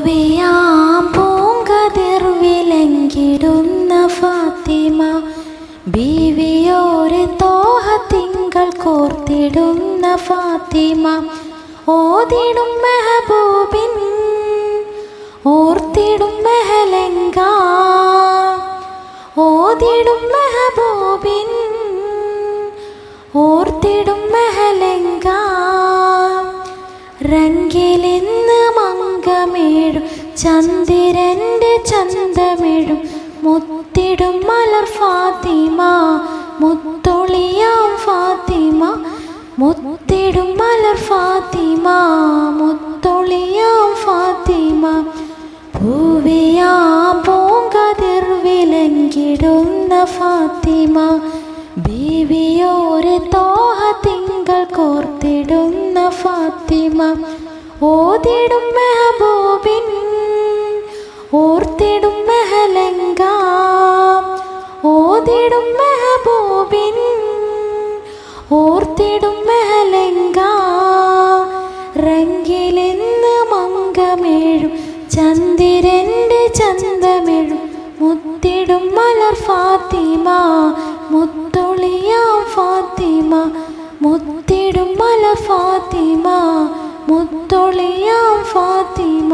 പൂവിയാം പൂങ്കതിർ വിലങ്കിടുന്ന ഫാത്തിമ, ബീവിയോരെ തോഹ തിങ്കൾ കോർത്തിടുന്ന ഫാത്തിമ, ഓതിടും മെഹബൂബിൻ ഓർത്തിടും മെഹലങ്ക, ഓതിടും മെഹബൂബിൻ ഓർത്തിടും മെഹലങ്ക. രംഗിലിന്ന് മംഗമേഴും ചന്ദ്രൻ്റെ ചന്തമേഴും മുത്തിടും മലർ ഫാത്തിമ, മുത്തൊളിയാം ഫാത്തിമ, മുത്തിടും മലർ ഫാത്തിമ, മുത്തൊളിയാം ഫാത്തിമ. പൂവിയാം പൂങ്കതിർ വിലങ്കിടുന്ന ഫാത്തിമ, ബീവിയോരെ തോഹ തിങ്കൾ കോർത്തിടുന്ന ഫാത്തിമ, ഓതിടും മെഹബൂബിൻ ഓർത്തിടും മെഹലങ്ക, ഓതിടും മെഹബൂബിൻ ഓർത്തിടും മെഹലങ്ക. രംഗിലെന്ന് മംഗമേഴും ചന്ദ്രൻ്റെ ചന്തമേഴും മുത്തിടും മലർ ഫാത്തിമ, മുത്തൊളിയാം ഫാത്തിമ, മുത്തിടും മലർ ഫാത്തിമ, മുത്തൊളിയാം ഫാത്തിമ.